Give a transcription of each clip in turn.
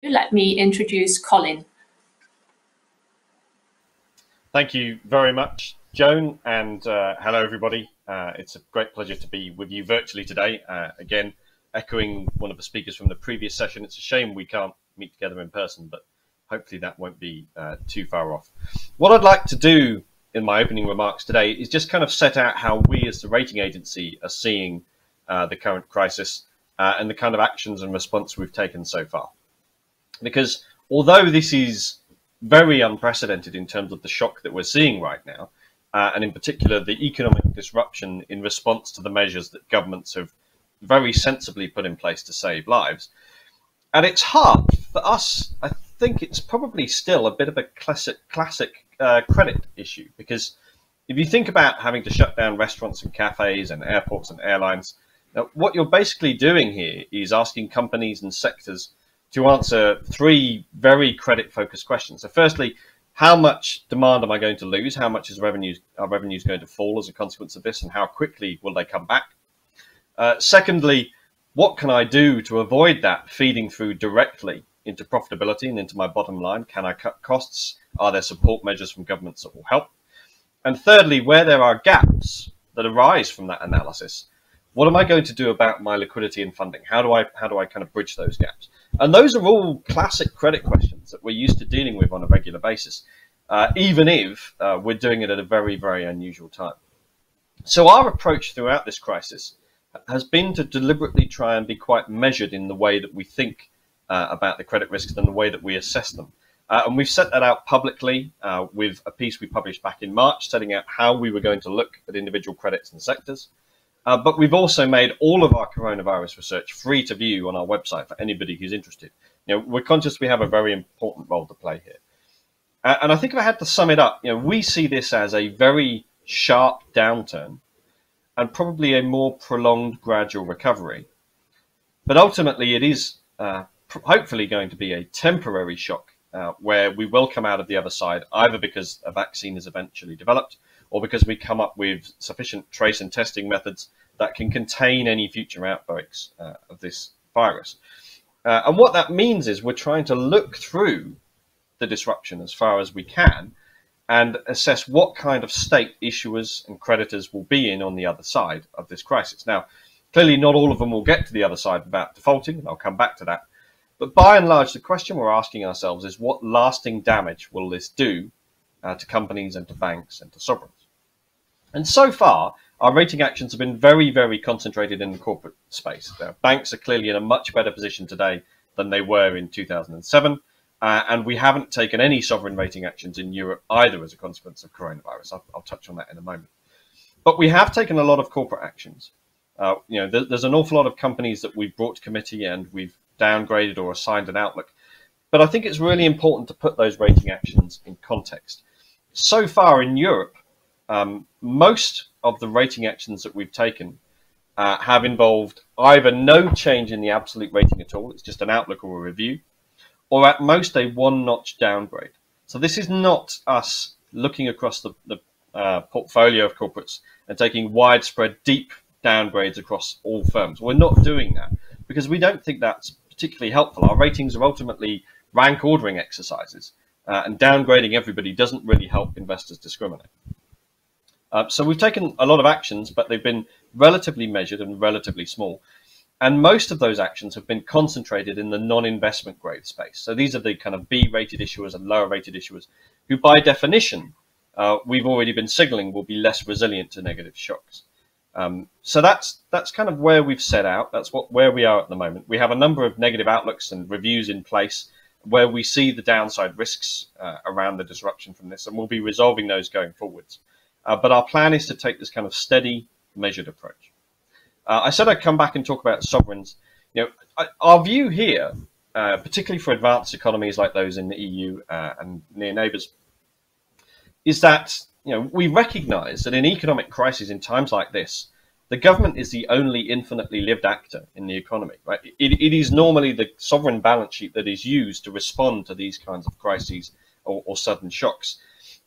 Let me introduce Colin. Thank you very much, Joan, and hello everybody. It's a great pleasure to be with you virtually today. Again, echoing one of the speakers from the previous session, it's a shame we can't meet together in person, but hopefully that won't be too far off. What I'd like to do in my opening remarks today is just kind of set out how we as the rating agency are seeing the current crisis and the kind of actions and response we've taken so far. Because although this is very unprecedented in terms of the shock that we're seeing right now, and in particular the economic disruption in response to the measures that governments have very sensibly put in place to save lives, at its heart, for us, I think it's probably still a bit of a classic credit issue. Because if you think about having to shut down restaurants and cafes and airports and airlines, now what you're basically doing here is asking companies and sectors to answer three very credit-focused questions. So firstly, how much demand am I going to lose? How much are revenues going to fall as a consequence of this? And how quickly will they come back? Secondly, what can I do to avoid that feeding through directly into profitability and into my bottom line? Can I cut costs? Are there support measures from governments that will help? And thirdly, where there are gaps that arise from that analysis, what am I going to do about my liquidity and funding? How do I kind of bridge those gaps? And those are all classic credit questions that we're used to dealing with on a regular basis, even if we're doing it at a very, very unusual time. So our approach throughout this crisis has been to deliberately try and be quite measured in the way that we think about the credit risks and the way that we assess them. And we've set that out publicly with a piece we published back in March, setting out how we were going to look at individual credits and sectors. But we've also made all of our coronavirus research free to view on our website for anybody who's interested. You know, we're conscious we have a very important role to play here. And I think if I had to sum it up, you know, we see this as a very sharp downturn and probably a more prolonged gradual recovery. But ultimately, it is hopefully going to be a temporary shock where we will come out of the other side, either because a vaccine is eventually developed or because we come up with sufficient trace and testing methods that can contain any future outbreaks of this virus. And what that means is we're trying to look through the disruption as far as we can and assess what kind of state issuers and creditors will be in on the other side of this crisis. Now, clearly not all of them will get to the other side without defaulting, and I'll come back to that. But by and large, the question we're asking ourselves is what lasting damage will this do to companies and to banks and to sovereigns? And so far, our rating actions have been very, very concentrated in the corporate space. Banks are clearly in a much better position today than they were in 2007. And we haven't taken any sovereign rating actions in Europe either as a consequence of coronavirus. I'll touch on that in a moment. But we have taken a lot of corporate actions. You know, there's an awful lot of companies that we've brought to committee and we've downgraded or assigned an outlook. But I think it's really important to put those rating actions in context. So far in Europe, most of the rating actions that we've taken have involved either no change in the absolute rating at all, it's just an outlook or a review, or at most a one-notch downgrade. So this is not us looking across the portfolio of corporates and taking widespread, deep downgrades across all firms. We're not doing that because we don't think that's particularly helpful. Our ratings are ultimately rank ordering exercises, and downgrading everybody doesn't really help investors discriminate. So we've taken a lot of actions, but they've been relatively measured and relatively small. And most of those actions have been concentrated in the non-investment grade space. So these are the kind of B-rated issuers and lower-rated issuers who, by definition, we've already been signaling will be less resilient to negative shocks. So that's kind of where we've set out. That's where we are at the moment. We have a number of negative outlooks and reviews in place where we see the downside risks around the disruption from this, and we'll be resolving those going forwards. But our plan is to take this kind of steady, measured approach. I said I'd come back and talk about sovereigns. You know, our view here, particularly for advanced economies like those in the EU and near neighbours, is that we recognise that in economic crises in times like this, the government is the only infinitely lived actor in the economy. Right? It is normally the sovereign balance sheet that is used to respond to these kinds of crises or sudden shocks.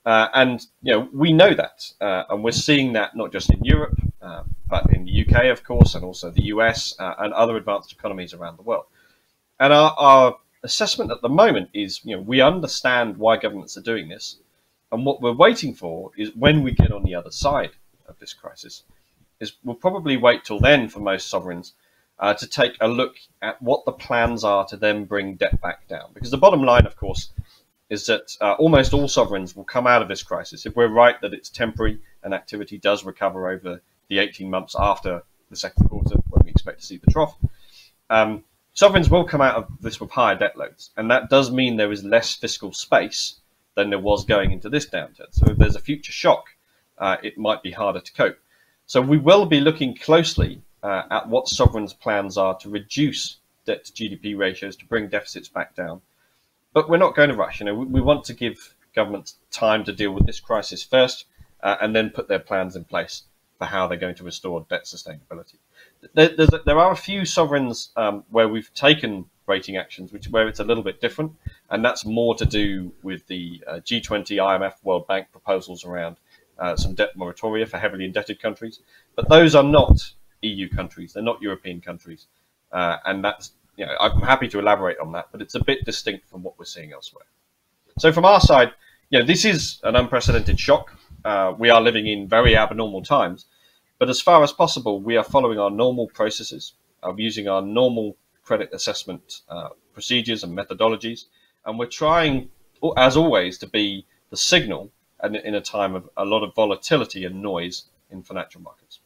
And we know that, and we're seeing that not just in Europe, but in the UK, of course, and also the US and other advanced economies around the world. And our assessment at the moment is, we understand why governments are doing this, and what we're waiting for is when we get on the other side of this crisis, is we'll probably wait till then for most sovereigns to take a look at what the plans are to then bring debt back down. Because the bottom line, of course, is that almost all sovereigns will come out of this crisis. If we're right that it's temporary and activity does recover over the 18 months after the second quarter, when we expect to see the trough, sovereigns will come out of this with higher debt loads. And that does mean there is less fiscal space than there was going into this downturn. So if there's a future shock, it might be harder to cope. So we will be looking closely at what sovereigns' plans are to reduce debt to GDP ratios, to bring deficits back down. But we're not going to rush. We want to give governments time to deal with this crisis first, and then put their plans in place for how they're going to restore debt sustainability. There are a few sovereigns where we've taken rating actions, where it's a little bit different, and that's more to do with the G20, IMF, World Bank proposals around some debt moratoria for heavily indebted countries. But those are not EU countries, they're not European countries, and that's, I'm happy to elaborate on that, but it's a bit distinct from what we're seeing elsewhere. So from our side, this is an unprecedented shock. We are living in very abnormal times, but as far as possible, we are following our normal processes of using our normal credit assessment procedures and methodologies, and we're trying, as always, to be the signal in a time of a lot of volatility and noise in financial markets.